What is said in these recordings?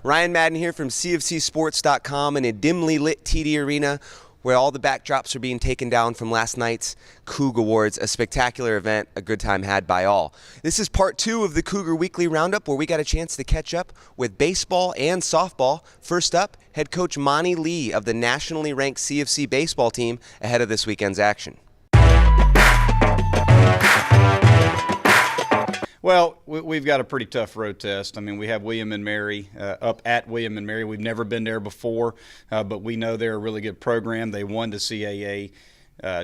Ryan Madden here from cofcsports.com in a dimly lit TD Arena where all the backdrops are being taken down from last night's Cougar Awards, a spectacular event, a good time had by all. This is part 2 of the Cougar Weekly Roundup, where we got a chance to catch up with baseball and softball. First up, head coach Monty Lee of the nationally ranked CFC baseball team ahead of this weekend's action. Well, we've got a pretty tough road test. I mean, we have William and Mary up at William and Mary. We've never been there before, but we know they're a really good program. They won the CAA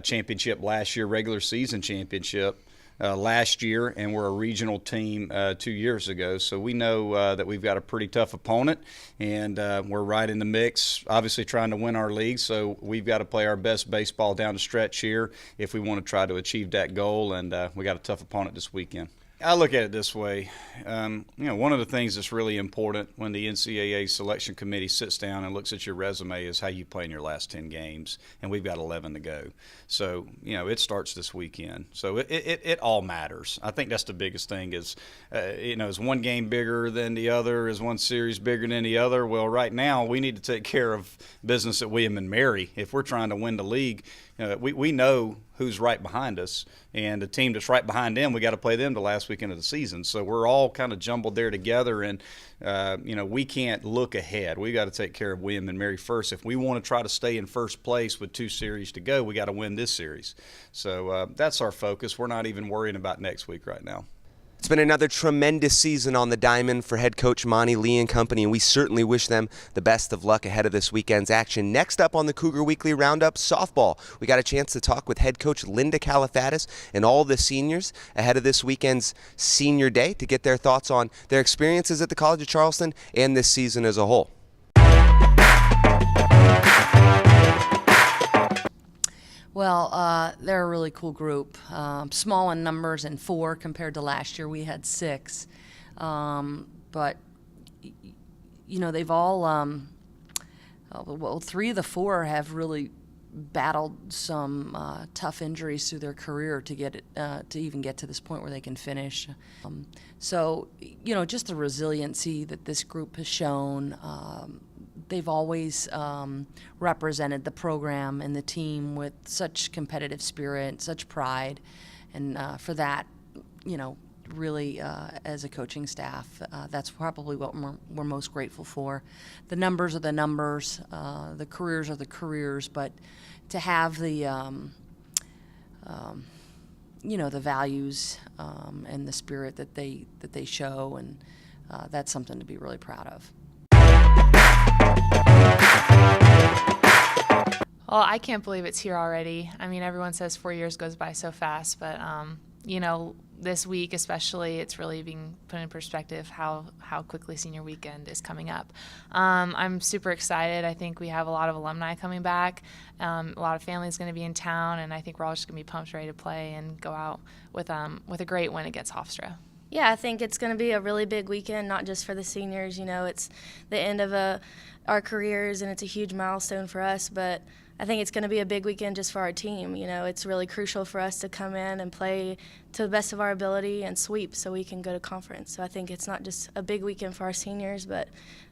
championship last year, regular season championship last year, and we're a regional team 2 years ago. So we know that we've got a pretty tough opponent, and we're right in the mix, obviously trying to win our league. So we've got to play our best baseball down the stretch here if we want to try to achieve that goal, and we got a tough opponent this weekend. I look at it this way. One of the things that's really important when the NCAA selection committee sits down and looks at your resume is how you play in your last 10 games, and we've got 11 to go. So, it starts this weekend. So it all matters. I think that's the biggest thing is, is one game bigger than the other? Is one series bigger than the other? Well, right now we need to take care of business at William and Mary. If we're trying to win the league, we know who's right behind us, and the team that's right behind them, we got to play them the last weekend of the season. So we're all kind of jumbled there together, and we can't look ahead. We got to take care of William and Mary first. If we want to try to stay in first place with 2 series to go, we got to win this series. So that's our focus. We're not even worrying about next week right now. It's been another tremendous season on the diamond for head coach Monty Lee and company, and we certainly wish them the best of luck ahead of this weekend's action. Next up on the Cougar Weekly Roundup, softball. We got a chance to talk with head coach Linda Califatis and all the seniors ahead of this weekend's senior day to get their thoughts on their experiences at the College of Charleston and this season as a whole. Well, they're a really cool group. Small in numbers and 4 compared to last year. We had 6. But, they've all, 3 of the 4 have really battled some tough injuries through their career to get it, to even get to this point where they can finish. So, just the resiliency that this group has shown. They've always represented the program and the team with such competitive spirit, such pride, and for that, really as a coaching staff, that's probably what we're most grateful for. The numbers are the numbers, the careers are the careers, but to have the the values and the spirit that they show, and that's something to be really proud of. Well, I can't believe it's here already. I mean, everyone says 4 years goes by so fast, but, this week especially, it's really being put in perspective how quickly senior weekend is coming up. I'm super excited. I think we have a lot of alumni coming back. A lot of families going to be in town, and I think we're all just going to be pumped, ready to play and go out with a great win against Hofstra. Yeah, I think it's going to be a really big weekend, not just for the seniors. It's the end of our careers, and it's a huge milestone for us, but I think it's going to be a big weekend just for our team. It's really crucial for us to come in and play to the best of our ability and sweep so we can go to conference. So I think it's not just a big weekend for our seniors, but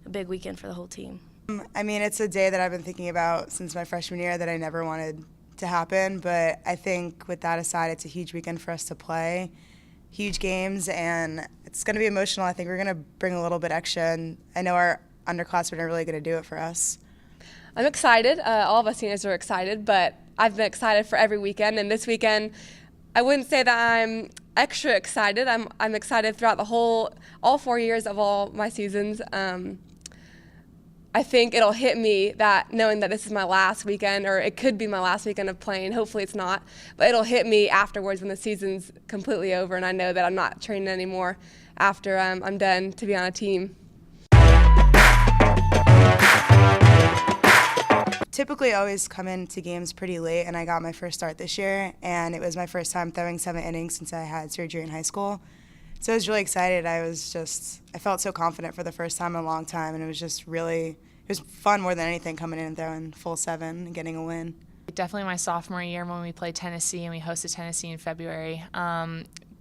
a big weekend for the whole team. It's a day that I've been thinking about since my freshman year that I never wanted to happen, but I think with that aside, it's a huge weekend for us to play. Huge games, and it's going to be emotional. I think we're going to bring a little bit extra, and I know our underclassmen are really going to do it for us. I'm excited. All of us seniors are excited, but I've been excited for every weekend, and this weekend I wouldn't say that I'm extra excited. I'm excited throughout all 4 years of all my seasons. I think it'll hit me that knowing that this is my last weekend, or it could be my last weekend of playing. Hopefully it's not, but it'll hit me afterwards when the season's completely over and I know that I'm not training anymore after I'm done to be on a team. Typically always come into games pretty late, and I got my first start this year, and it was my first time throwing 7 innings since I had surgery in high school. So I was really excited. I felt so confident for the first time in a long time, and it was fun more than anything coming in and throwing full 7 and getting a win. Definitely my sophomore year when we played Tennessee and we hosted Tennessee in February.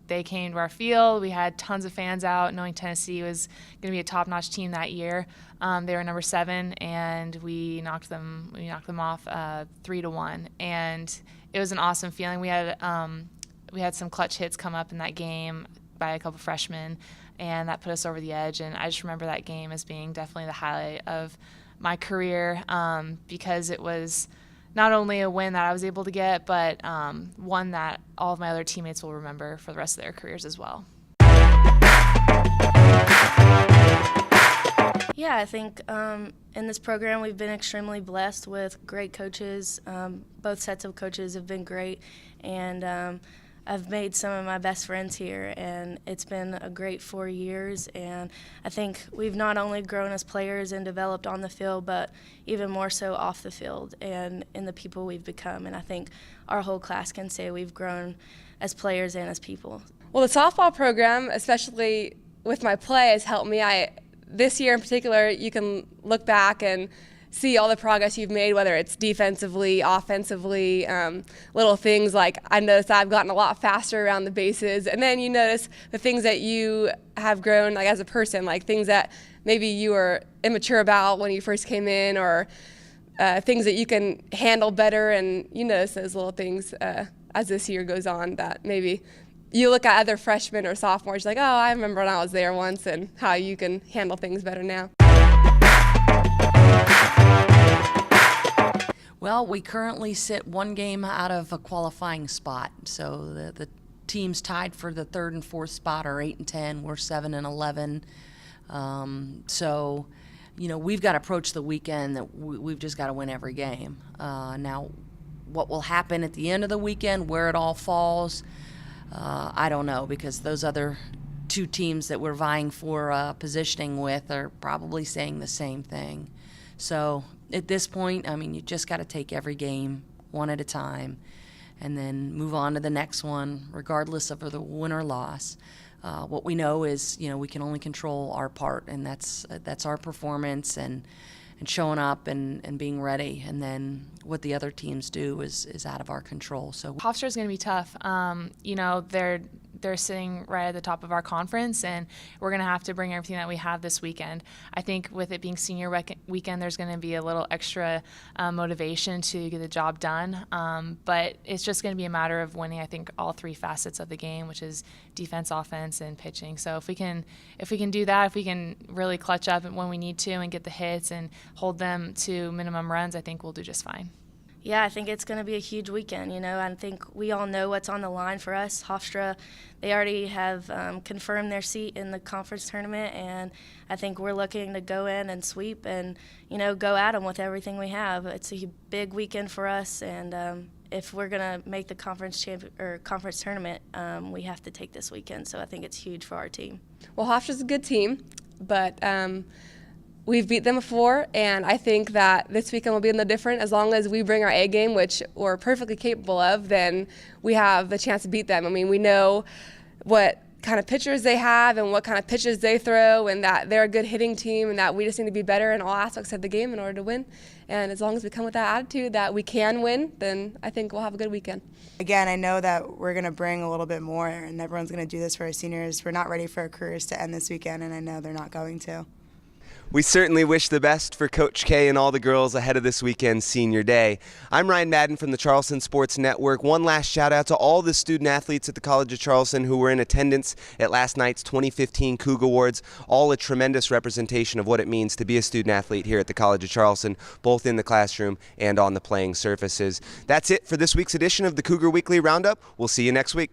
they came to our field. We had tons of fans out, knowing Tennessee was going to be a top-notch team that year. They were number 7, and we knocked them off 3-1, and it was an awesome feeling. We had some clutch hits come up in that game by a couple freshmen, and that put us over the edge. And I just remember that game as being definitely the highlight of my career, because it was not only a win that I was able to get, but one that all of my other teammates will remember for the rest of their careers as well. Yeah, I think in this program we've been extremely blessed with great coaches. Both sets of coaches have been great, and I've made some of my best friends here, and it's been a great 4 years. And I think we've not only grown as players and developed on the field, but even more so off the field and in the people we've become. And I think our whole class can say we've grown as players and as people. Well, the softball program, especially with my play, has helped me. This year in particular, you can look back and see all the progress you've made, whether it's defensively, offensively, little things like I noticed I've gotten a lot faster around the bases, and then you notice the things that you have grown like as a person, like things that maybe you were immature about when you first came in, or things that you can handle better, and you notice those little things as this year goes on that maybe you look at other freshmen or sophomores like, oh, I remember when I was there once, and how you can handle things better now. Well, we currently sit one game out of a qualifying spot. So the teams tied for the 3rd and 4th spot are 8 and 10. We're 7 and 11. So, we've got to approach the weekend that we've just got to win every game. Now, what will happen at the end of the weekend, where it all falls, I don't know, because those other 2 teams that we're vying for positioning with are probably saying the same thing. So at this point, you just got to take every game one at a time and then move on to the next one, regardless of the win or loss. What we know is, we can only control our part, and that's our performance and showing up and being ready. And then what the other teams do is out of our control. So Hofstra is going to be tough. They're sitting right at the top of our conference, and we're going to have to bring everything that we have this weekend. I think with it being senior weekend, there's going to be a little extra motivation to get the job done. But it's just going to be a matter of winning, I think, all 3 facets of the game, which is defense, offense, and pitching. So if we can do that, if we can really clutch up when we need to and get the hits and hold them to minimum runs, I think we'll do just fine. Yeah, I think it's going to be a huge weekend. I think we all know what's on the line for us. Hofstra, they already have confirmed their seat in the conference tournament, and I think we're looking to go in and sweep and, go at them with everything we have. It's a big weekend for us, and if we're going to make the conference tournament, we have to take this weekend. So I think it's huge for our team. Well, Hofstra's a good team, but we've beat them before, and I think that this weekend will be no different. As long as we bring our A game, which we're perfectly capable of, then we have the chance to beat them. We know what kind of pitchers they have and what kind of pitches they throw, and that they're a good hitting team, and that we just need to be better in all aspects of the game in order to win. And as long as we come with that attitude that we can win, then I think we'll have a good weekend. Again, I know that we're going to bring a little bit more, and everyone's going to do this for our seniors. We're not ready for our careers to end this weekend, and I know they're not going to. We certainly wish the best for Coach K and all the girls ahead of this weekend's senior day. I'm Ryan Madden from the Charleston Sports Network. One last shout out to all the student athletes at the College of Charleston who were in attendance at last night's 2015 Cougar Awards. All a tremendous representation of what it means to be a student athlete here at the College of Charleston, both in the classroom and on the playing surfaces. That's it for this week's edition of the Cougar Weekly Roundup. We'll see you next week.